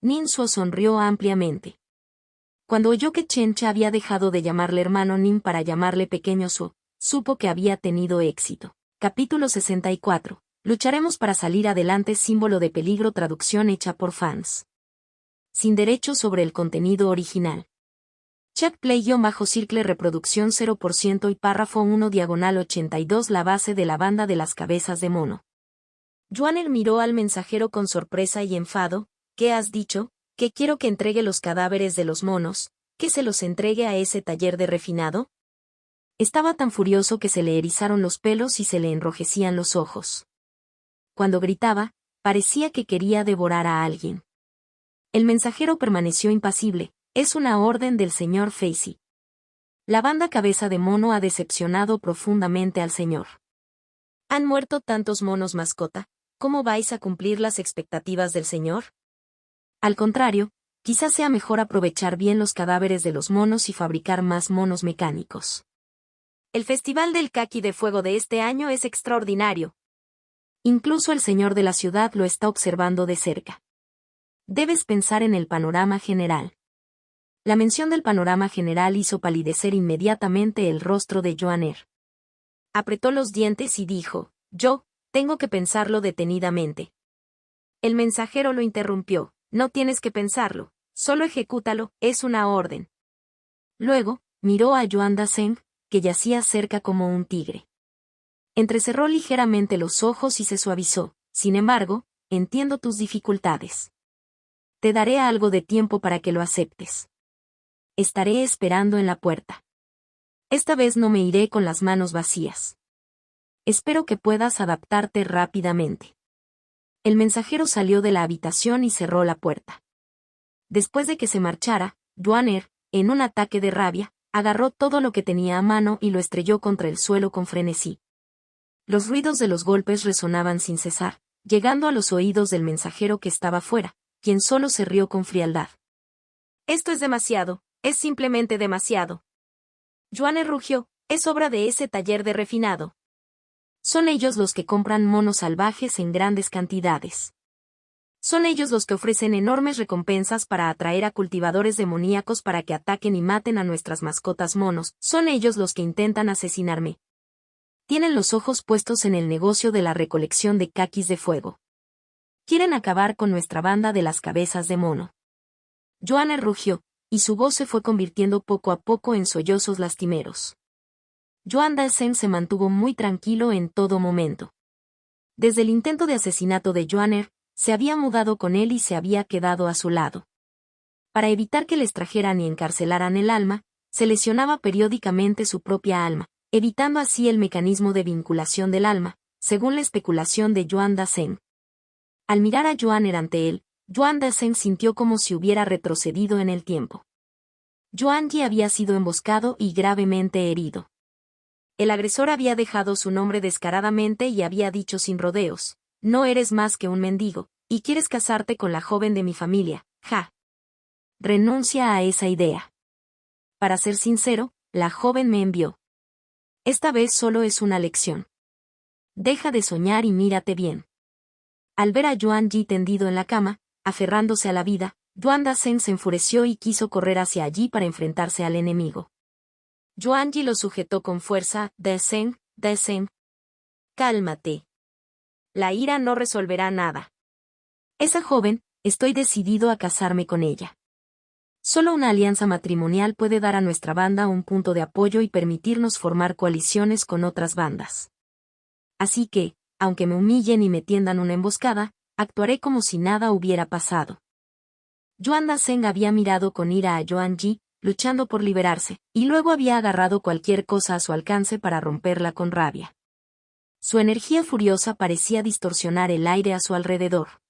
A: Ninsuo sonrió ampliamente. Cuando oyó que Chen Cha había dejado de llamarle hermano Nin para llamarle pequeño Suo, supo que había tenido éxito. Capítulo 64. Lucharemos para salir adelante. Símbolo de peligro. Traducción hecha por fans. Sin derechos sobre el contenido original. Chat Play-Circle reproducción 0% y párrafo 1/82. La base de la banda de las cabezas de mono. Yuaner miró al mensajero con sorpresa y enfado. «¿Qué has dicho? ¿Que quiero que entregue los cadáveres de los monos? ¿Que se los entregue a ese taller de refinado?» Estaba tan furioso que se le erizaron los pelos y se le enrojecían los ojos. Cuando gritaba, parecía que quería devorar a alguien. El mensajero permaneció impasible. «Es una orden del señor Facey. La banda cabeza de mono ha decepcionado profundamente al señor. Han muerto tantos monos mascota. ¿Cómo vais a cumplir las expectativas del señor? Al contrario, quizás sea mejor aprovechar bien los cadáveres de los monos y fabricar más monos mecánicos. El Festival del Kaki de Fuego de este año es extraordinario. Incluso el señor de la ciudad lo está observando de cerca. Debes pensar en el panorama general. La mención del panorama general hizo palidecer inmediatamente el rostro de Joaner. Apretó los dientes y dijo, yo, tengo que pensarlo detenidamente. El mensajero lo interrumpió, no tienes que pensarlo, solo ejecútalo, es una orden. Luego, miró a Yuan Dasseng, que yacía cerca como un tigre. Entrecerró ligeramente los ojos y se suavizó, sin embargo, entiendo tus dificultades. Te daré algo de tiempo para que lo aceptes. Estaré esperando en la puerta. Esta vez no me iré con las manos vacías. Espero que puedas adaptarte rápidamente. El mensajero salió de la habitación y cerró la puerta. Después de que se marchara, Joaner, en un ataque de rabia, agarró todo lo que tenía a mano y lo estrelló contra el suelo con frenesí. Los ruidos de los golpes resonaban sin cesar, llegando a los oídos del mensajero que estaba fuera, quien solo se rió con frialdad. Esto es demasiado, es simplemente demasiado. Joaner rugió, es obra de ese taller de refinado. Son ellos los que compran monos salvajes en grandes cantidades. Son ellos los que ofrecen enormes recompensas para atraer a cultivadores demoníacos para que ataquen y maten a nuestras mascotas monos. Son ellos los que intentan asesinarme. Tienen los ojos puestos en el negocio de la recolección de caquis de fuego. Quieren acabar con nuestra banda de las cabezas de mono. Joaner rugió, y su voz se fue convirtiendo poco a poco en sollozos lastimeros. Yuan Dasseng se mantuvo muy tranquilo en todo momento. Desde el intento de asesinato de Joaner, se había mudado con él y se había quedado a su lado. Para evitar que le extrajeran y encarcelaran el alma, se lesionaba periódicamente su propia alma, evitando así el mecanismo de vinculación del alma, según la especulación de Yuan Dasseng. Al mirar a Joaner ante él, Yuan Dasseng sintió como si hubiera retrocedido en el tiempo. Yuan Yi había sido emboscado y gravemente herido. El agresor había dejado su nombre descaradamente y había dicho sin rodeos, no eres más que un mendigo, y quieres casarte con la joven de mi familia, ja. Renuncia a esa idea. Para ser sincero, la joven me envió. Esta vez solo es una lección. Deja de soñar y mírate bien. Al ver a Yuan Yi tendido en la cama, aferrándose a la vida, Yuan Dasseng se enfureció y quiso correr hacia allí para enfrentarse al enemigo. Yuan Yi lo sujetó con fuerza. Dasseng, Dasseng. Cálmate. La ira no resolverá nada. Esa joven, estoy decidido a casarme con ella. Solo una alianza matrimonial puede dar a nuestra banda un punto de apoyo y permitirnos formar coaliciones con otras bandas. Así que, aunque me humillen y me tiendan una emboscada, actuaré como si nada hubiera pasado. Yuan Dasseng había mirado con ira a Yuan Yi, luchando por liberarse, y luego había agarrado cualquier cosa a su alcance para romperla con rabia. Su energía furiosa parecía distorsionar el aire a su alrededor.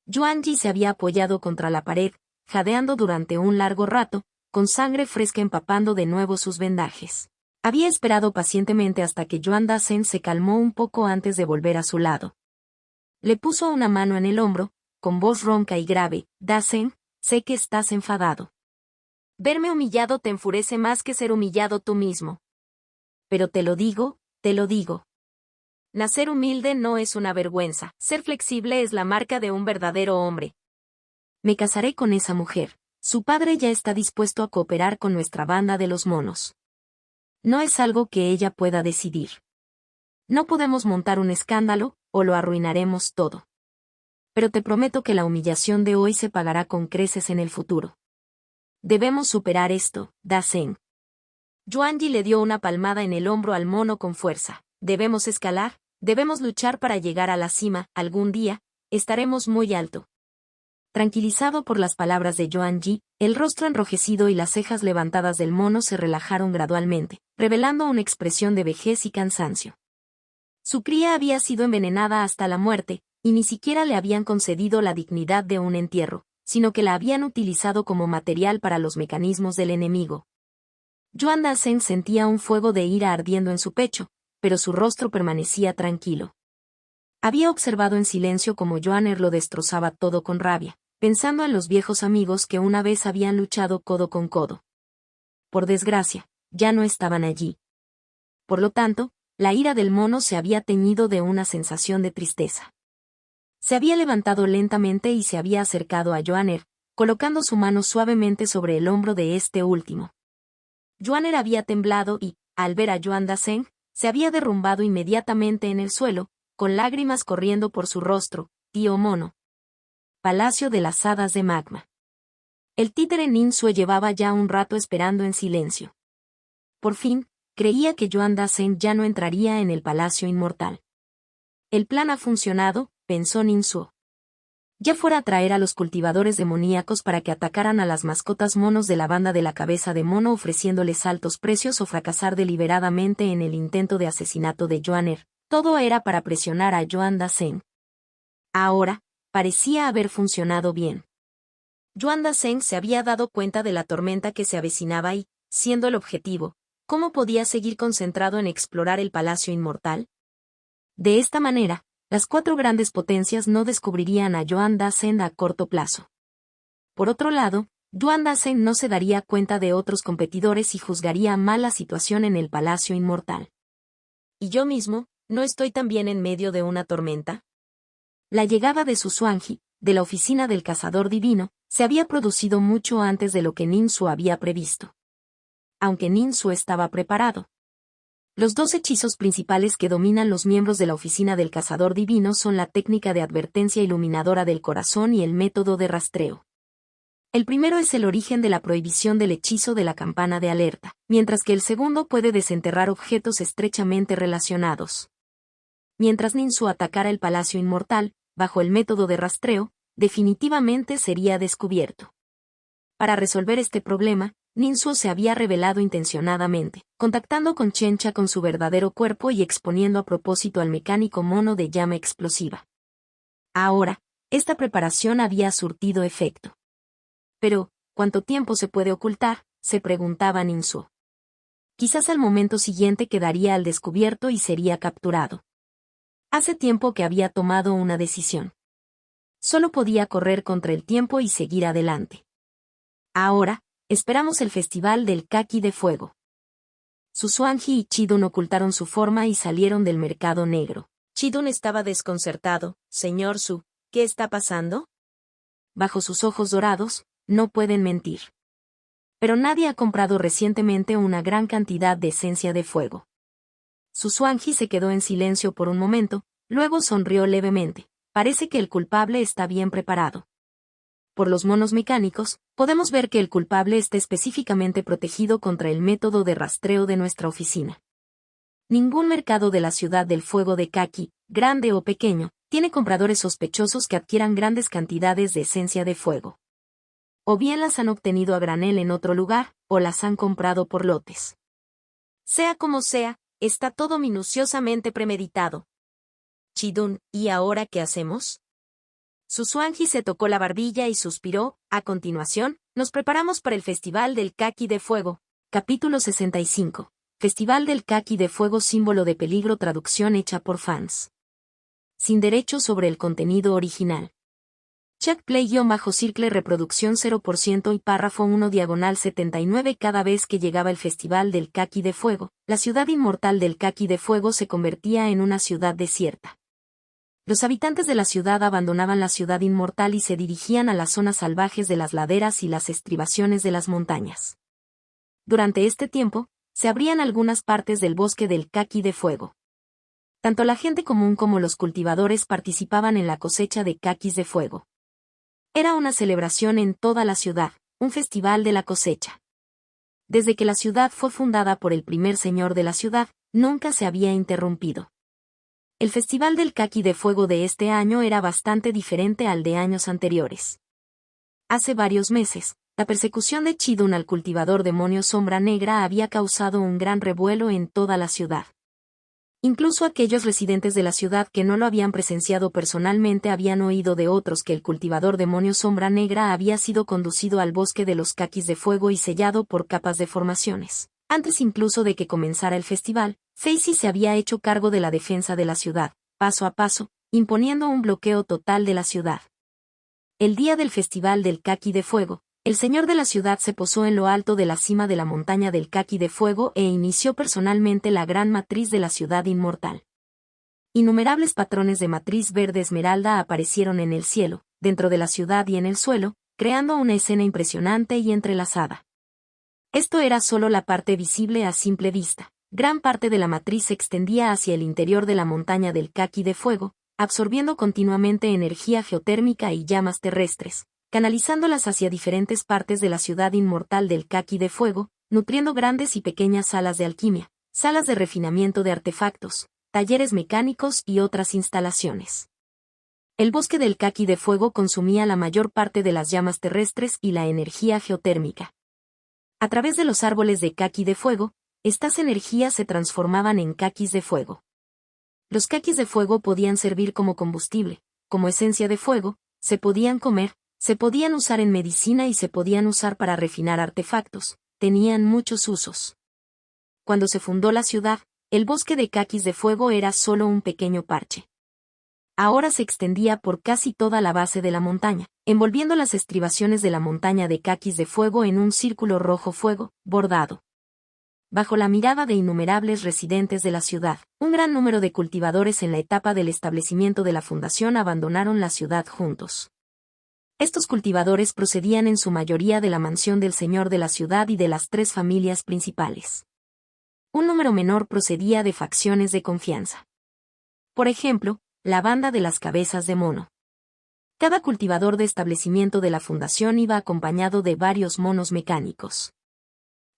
A: Yuan Yi se había apoyado contra la pared, jadeando durante un largo rato, con sangre fresca empapando de nuevo sus vendajes. Había esperado pacientemente hasta que Yuan Dasseng se calmó un poco antes de volver a su lado. Le puso una mano en el hombro, con voz ronca y grave, Dasseng, sé que estás enfadado. Verme humillado te enfurece más que ser humillado tú mismo. Pero te lo digo, te lo digo. Nacer humilde no es una vergüenza, ser flexible es la marca de un verdadero hombre. Me casaré con esa mujer, su padre ya está dispuesto a cooperar con nuestra banda de los monos. No es algo que ella pueda decidir. No podemos montar un escándalo, o lo arruinaremos todo. Pero te prometo que la humillación de hoy se pagará con creces en el futuro. Debemos superar esto, Dasseng. Yuan Yi le dio una palmada en el hombro al mono con fuerza. Debemos escalar, debemos luchar para llegar a la cima, algún día, estaremos muy alto. Tranquilizado por las palabras de Yuan Yi, el rostro enrojecido y las cejas levantadas del mono se relajaron gradualmente, revelando una expresión de vejez y cansancio. Su cría había sido envenenada hasta la muerte, y ni siquiera le habían concedido la dignidad de un entierro, sino que la habían utilizado como material para los mecanismos del enemigo. Yuan Dasseng sentía un fuego de ira ardiendo en su pecho, pero su rostro permanecía tranquilo. Había observado en silencio cómo Joaner lo destrozaba todo con rabia, pensando en los viejos amigos que una vez habían luchado codo con codo. Por desgracia, ya no estaban allí. Por lo tanto, la ira del mono se había teñido de una sensación de tristeza. Se había levantado lentamente y se había acercado a Johanner, colocando su mano suavemente sobre el hombro de este último. Johanner había temblado y, al ver a Yuan Dasseng, se había derrumbado inmediatamente en el suelo, con lágrimas corriendo por su rostro. Tío mono. Palacio de las Hadas de Magma. El títere Nin Sue llevaba ya un rato esperando en silencio. Por fin, creía que Yuan Dasseng ya no entraría en el Palacio Inmortal. El plan ha funcionado, pensó Nin Sue. Ya fuera a traer a los cultivadores demoníacos para que atacaran a las mascotas monos de la banda de la cabeza de mono ofreciéndoles altos precios o fracasar deliberadamente en el intento de asesinato de Johanner. Todo era para presionar a Yuan Dasseng. Ahora, parecía haber funcionado bien. Yuan Dasseng se había dado cuenta de la tormenta que se avecinaba y, siendo el objetivo, ¿cómo podía seguir concentrado en explorar el Palacio Inmortal? De esta manera, las 4 grandes potencias no descubrirían a Yuan Dasseng a corto plazo. Por otro lado, Yuan Dasseng no se daría cuenta de otros competidores y juzgaría mal la situación en el Palacio Inmortal. ¿Y yo mismo, no estoy también en medio de una tormenta? La llegada de Susuanji, de la oficina del Cazador Divino, se había producido mucho antes de lo que Nin Sue había previsto. Aunque Nin Sue estaba preparado. Los 2 hechizos principales que dominan los miembros de la oficina del Cazador Divino son la técnica de advertencia iluminadora del corazón y el método de rastreo. El primero es el origen de la prohibición del hechizo de la campana de alerta, mientras que el segundo puede desenterrar objetos estrechamente relacionados. Mientras Nin Sue atacara el Palacio Inmortal, bajo el método de rastreo, definitivamente sería descubierto. Para resolver este problema, Nin Sue se había revelado intencionadamente, contactando con Chencha con su verdadero cuerpo y exponiendo a propósito al mecánico mono de llama explosiva. Ahora, esta preparación había surtido efecto. Pero, ¿cuánto tiempo se puede ocultar?, se preguntaba Nin Sue. Quizás al momento siguiente quedaría al descubierto y sería capturado. Hace tiempo que había tomado una decisión. Solo podía correr contra el tiempo y seguir adelante. Ahora, esperamos el festival del Kaki de Fuego. Susuanji y Chidun ocultaron su forma y salieron del mercado negro. Chidun estaba desconcertado. Señor Su, ¿qué está pasando? Bajo sus ojos dorados, no pueden mentir. Pero nadie ha comprado recientemente una gran cantidad de esencia de fuego. Susuanji se quedó en silencio por un momento, luego sonrió levemente. Parece que el culpable está bien preparado. Por los monos mecánicos, podemos ver que el culpable está específicamente protegido contra el método de rastreo de nuestra oficina. Ningún mercado de la Ciudad del Fuego de Kaki, grande o pequeño, tiene compradores sospechosos que adquieran grandes cantidades de esencia de fuego. O bien las han obtenido a granel en otro lugar, o las han comprado por lotes. Sea como sea, está todo minuciosamente premeditado. Chidun, ¿y ahora qué hacemos? Susuanji se tocó la barbilla y suspiró. A continuación, nos preparamos para el Festival del Kaki de Fuego. Capítulo 65. Festival del Kaki de Fuego, símbolo de peligro, traducción hecha por fans. Sin derechos sobre el contenido original. Check play-circle reproducción 0% y párrafo 1 diagonal 79. Cada vez que llegaba el Festival del Kaki de Fuego, la ciudad inmortal del Kaki de Fuego se convertía en una ciudad desierta. Los habitantes de la ciudad abandonaban la ciudad inmortal y se dirigían a las zonas salvajes de las laderas y las estribaciones de las montañas. Durante este tiempo, se abrían algunas partes del bosque del Kaki de Fuego. Tanto la gente común como los cultivadores participaban en la cosecha de kakis de fuego. Era una celebración en toda la ciudad, un festival de la cosecha. Desde que la ciudad fue fundada por el primer señor de la ciudad, nunca se había interrumpido. El Festival del Kaki de Fuego de este año era bastante diferente al de años anteriores. Hace varios meses, la persecución de Chidun al cultivador demonio Sombra Negra había causado un gran revuelo en toda la ciudad. Incluso aquellos residentes de la ciudad que no lo habían presenciado personalmente habían oído de otros que el cultivador demonio Sombra Negra había sido conducido al bosque de los Kakis de Fuego y sellado por capas de formaciones. Antes incluso de que comenzara el festival, Facey se había hecho cargo de la defensa de la ciudad, paso a paso, imponiendo un bloqueo total de la ciudad. El día del Festival del Kaki de Fuego, el señor de la ciudad se posó en lo alto de la cima de la montaña del Kaki de Fuego e inició personalmente la gran matriz de la ciudad inmortal. Innumerables patrones de matriz verde esmeralda aparecieron en el cielo, dentro de la ciudad y en el suelo, creando una escena impresionante y entrelazada. Esto era solo la parte visible a simple vista. Gran parte de la matriz se extendía hacia el interior de la montaña del Caqui de Fuego, absorbiendo continuamente energía geotérmica y llamas terrestres, canalizándolas hacia diferentes partes de la ciudad inmortal del Caqui de Fuego, nutriendo grandes y pequeñas salas de alquimia, salas de refinamiento de artefactos, talleres mecánicos y otras instalaciones. El bosque del Caqui de Fuego consumía la mayor parte de las llamas terrestres y la energía geotérmica. A través de los árboles de Caqui de Fuego, estas energías se transformaban en caquis de fuego. Los caquis de fuego podían servir como combustible, como esencia de fuego, se podían comer, se podían usar en medicina y se podían usar para refinar artefactos, tenían muchos usos. Cuando se fundó la ciudad, el bosque de caquis de fuego era solo un pequeño parche. Ahora se extendía por casi toda la base de la montaña, envolviendo las estribaciones de la montaña de caquis de fuego en un círculo rojo fuego, bordado. Bajo la mirada de innumerables residentes de la ciudad, un gran número de cultivadores en la etapa del establecimiento de la fundación abandonaron la ciudad juntos. Estos cultivadores procedían en su mayoría de la mansión del señor de la ciudad y de las 3 familias principales. Un número menor procedía de facciones de confianza. Por ejemplo, la banda de las cabezas de mono. Cada cultivador de establecimiento de la fundación iba acompañado de varios monos mecánicos.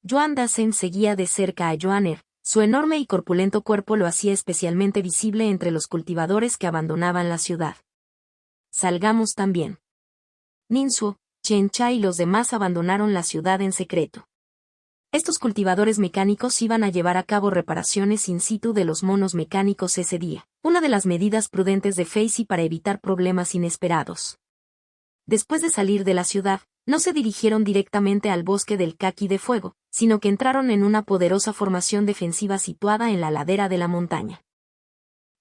A: Joan Dassen seguía de cerca a Joaner, su enorme y corpulento cuerpo lo hacía especialmente visible entre los cultivadores que abandonaban la ciudad. Salgamos también. Ninsuo, Chencha y los demás abandonaron la ciudad en secreto. Estos cultivadores mecánicos iban a llevar a cabo reparaciones in situ de los monos mecánicos ese día, una de las medidas prudentes de Facey para evitar problemas inesperados. Después de salir de la ciudad, no se dirigieron directamente al bosque del Caqui de Fuego, sino que entraron en una poderosa formación defensiva situada en la ladera de la montaña.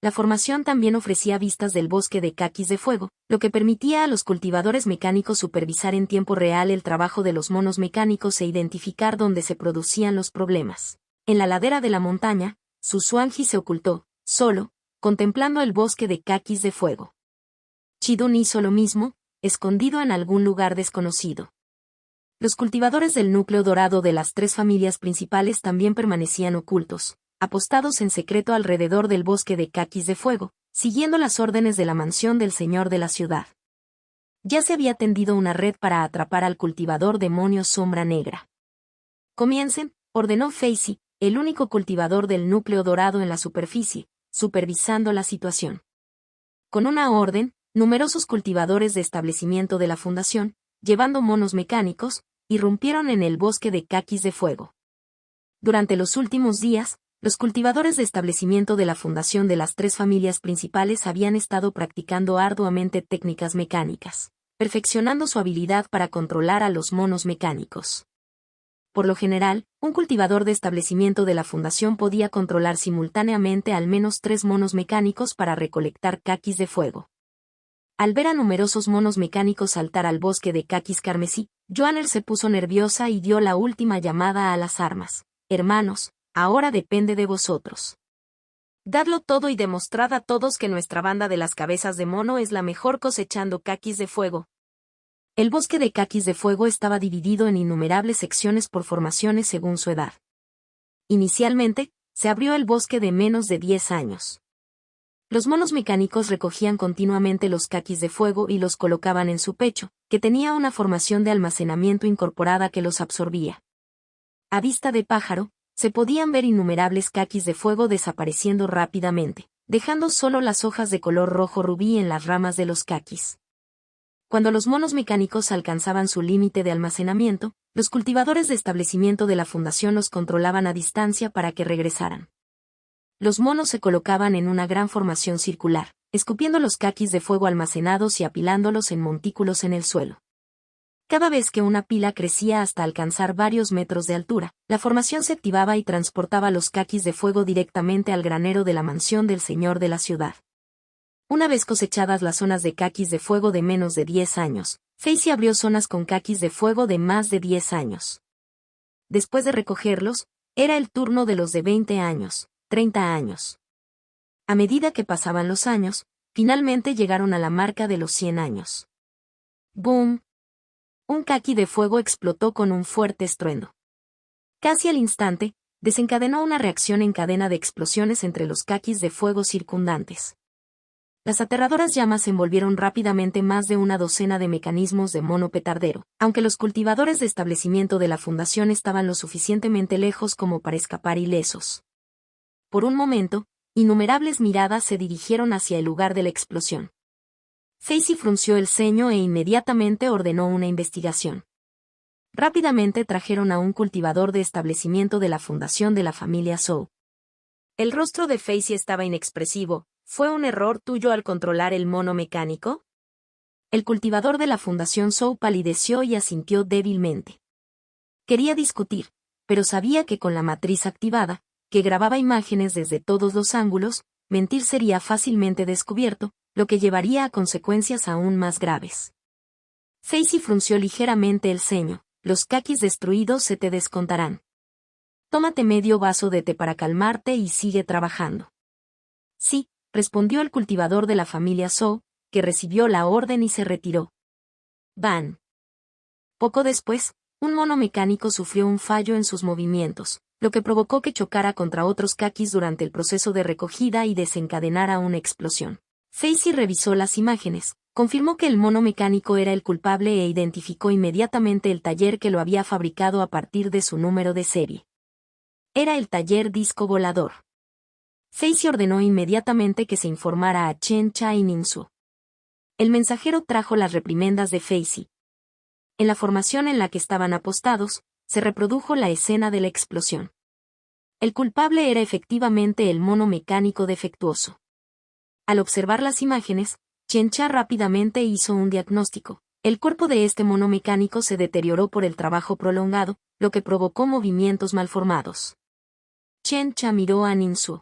A: La formación también ofrecía vistas del bosque de Caquis de Fuego, lo que permitía a los cultivadores mecánicos supervisar en tiempo real el trabajo de los monos mecánicos e identificar dónde se producían los problemas. En la ladera de la montaña, Susuanji se ocultó, solo, contemplando el bosque de Caquis de Fuego. Chidun hizo lo mismo, escondido en algún lugar desconocido. Los cultivadores del núcleo dorado de las 3 familias principales también permanecían ocultos, apostados en secreto alrededor del bosque de Caquis de Fuego, siguiendo las órdenes de la mansión del señor de la ciudad. Ya se había tendido una red para atrapar al cultivador demonio Sombra Negra. Comiencen, ordenó Facey, el único cultivador del núcleo dorado en la superficie, supervisando la situación. Con una orden, numerosos cultivadores de establecimiento de la fundación, llevando monos mecánicos, irrumpieron en el bosque de Caquis de Fuego. Durante los últimos días, los cultivadores de establecimiento de la fundación de las 3 familias principales habían estado practicando arduamente técnicas mecánicas, perfeccionando su habilidad para controlar a los monos mecánicos. Por lo general, un cultivador de establecimiento de la fundación podía controlar simultáneamente al menos 3 monos mecánicos para recolectar caquis de fuego. Al ver a numerosos monos mecánicos saltar al bosque de caquis carmesí, Joaner se puso nerviosa y dio la última llamada a las armas. Hermanos, ahora depende de vosotros. Dadlo todo y demostrad a todos que nuestra banda de las cabezas de mono es la mejor cosechando caquis de fuego. El bosque de caquis de fuego estaba dividido en innumerables secciones por formaciones según su edad. Inicialmente, se abrió el bosque de menos de 10 años. Los monos mecánicos recogían continuamente los caquis de fuego y los colocaban en su pecho, que tenía una formación de almacenamiento incorporada que los absorbía. A vista de pájaro, se podían ver innumerables caquis de fuego desapareciendo rápidamente, dejando solo las hojas de color rojo rubí en las ramas de los caquis. Cuando los monos mecánicos alcanzaban su límite de almacenamiento, los cultivadores de establecimiento de la fundación los controlaban a distancia para que regresaran. Los monos se colocaban en una gran formación circular, escupiendo los caquis de fuego almacenados y apilándolos en montículos en el suelo. Cada vez que una pila crecía hasta alcanzar varios metros de altura, la formación se activaba y transportaba los caquis de fuego directamente al granero de la mansión del señor de la ciudad. Una vez cosechadas las zonas de caquis de fuego de menos de 10 años, Facey abrió zonas con caquis de fuego de más de 10 años. Después de recogerlos, era el turno de los de 20 años, 30 años. A medida que pasaban los años, finalmente llegaron a la marca de los 100 años. ¡Boom! Un caqui de fuego explotó con un fuerte estruendo. Casi al instante, desencadenó una reacción en cadena de explosiones entre los caquis de fuego circundantes. Las aterradoras llamas envolvieron rápidamente más de una docena de mecanismos de mono petardero, aunque los cultivadores de establecimiento de la fundación estaban lo suficientemente lejos como para escapar ilesos. Por un momento, innumerables miradas se dirigieron hacia el lugar de la explosión. Facey frunció el ceño e inmediatamente ordenó una investigación. Rápidamente trajeron a un cultivador de establecimiento de la fundación de la familia Zhou. El rostro de Facey estaba inexpresivo. ¿Fue un error tuyo al controlar el mono mecánico? El cultivador de la fundación Zhou palideció y asintió débilmente. Quería discutir, pero sabía que con la matriz activada, que grababa imágenes desde todos los ángulos, mentir sería fácilmente descubierto, lo que llevaría a consecuencias aún más graves. Facey frunció ligeramente el ceño. Los caquis destruidos se te descontarán. Tómate medio vaso de té para calmarte y sigue trabajando. Sí, respondió el cultivador de la familia Zhou, que recibió la orden y se retiró. ¡Ban! Poco después, un mono mecánico sufrió un fallo en sus movimientos, lo que provocó que chocara contra otros caquis durante el proceso de recogida y desencadenara una explosión. Facey revisó las imágenes, confirmó que el mono mecánico era el culpable e identificó inmediatamente el taller que lo había fabricado a partir de su número de serie. Era el taller Disco Volador. Facey ordenó inmediatamente que se informara a Chen Cha y Ning-Su. El mensajero trajo las reprimendas de Facey. En la formación en la que estaban apostados, se reprodujo la escena de la explosión. El culpable era efectivamente el mono mecánico defectuoso. Al observar las imágenes, Chen Cha rápidamente hizo un diagnóstico. El cuerpo de este mono mecánico se deterioró por el trabajo prolongado, lo que provocó movimientos malformados. Chen Cha miró a Ning-Su.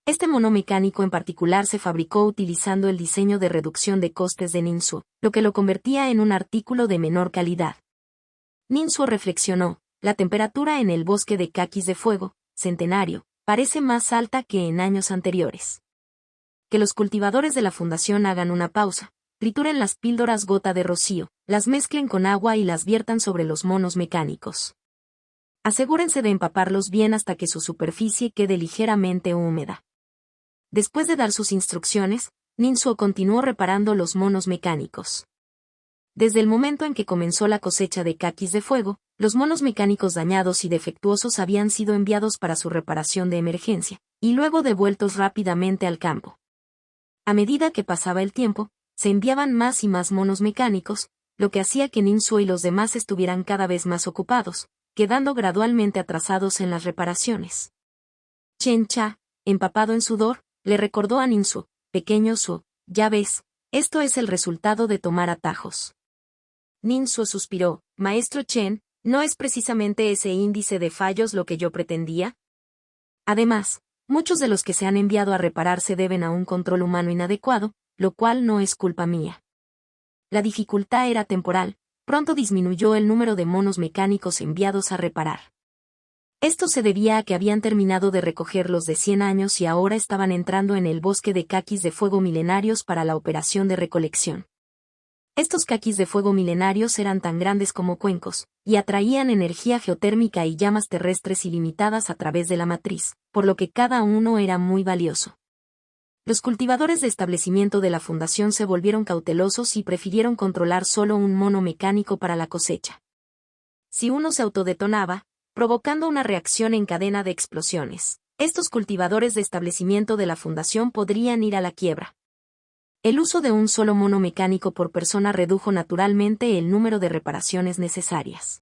A: Este mono mecánico en particular se fabricó utilizando el diseño de reducción de costes de Ning-Su, lo que lo convertía en un artículo de menor calidad. Ning-Su reflexionó, la temperatura en el bosque de caquis de fuego, centenario, parece más alta que en años anteriores. Que los cultivadores de la fundación hagan una pausa, trituren las píldoras gota de rocío, las mezclen con agua y las viertan sobre los monos mecánicos. Asegúrense de empaparlos bien hasta que su superficie quede ligeramente húmeda. Después de dar sus instrucciones, Ning-Su continuó reparando los monos mecánicos. Desde el momento en que comenzó la cosecha de caquis de fuego, los monos mecánicos dañados y defectuosos habían sido enviados para su reparación de emergencia, y luego devueltos rápidamente al campo. A medida que pasaba el tiempo, se enviaban más y más monos mecánicos, lo que hacía que Ning-Su y los demás estuvieran cada vez más ocupados, quedando gradualmente atrasados en las reparaciones. Chen Cha, empapado en sudor, le recordó a Ning-Su, pequeño Su, ya ves, esto es el resultado de tomar atajos. Ning-Su suspiró, maestro Chen, ¿no es precisamente ese índice de fallos lo que yo pretendía? Además, muchos de los que se han enviado a reparar se deben a un control humano inadecuado, lo cual no es culpa mía. La dificultad era temporal, pronto disminuyó el número de monos mecánicos enviados a reparar. Esto se debía a que habían terminado de recoger los de 100 años y ahora estaban entrando en el bosque de caquis de fuego milenarios para la operación de recolección. Estos caquis de fuego milenarios eran tan grandes como cuencos, y atraían energía geotérmica y llamas terrestres ilimitadas a través de la matriz, por lo que cada uno era muy valioso. Los cultivadores de establecimiento de la fundación se volvieron cautelosos y prefirieron controlar solo un mono mecánico para la cosecha. Si uno se autodetonaba, provocando una reacción en cadena de explosiones, estos cultivadores de establecimiento de la fundación podrían ir a la quiebra. El uso de un solo mono mecánico por persona redujo naturalmente el número de reparaciones necesarias.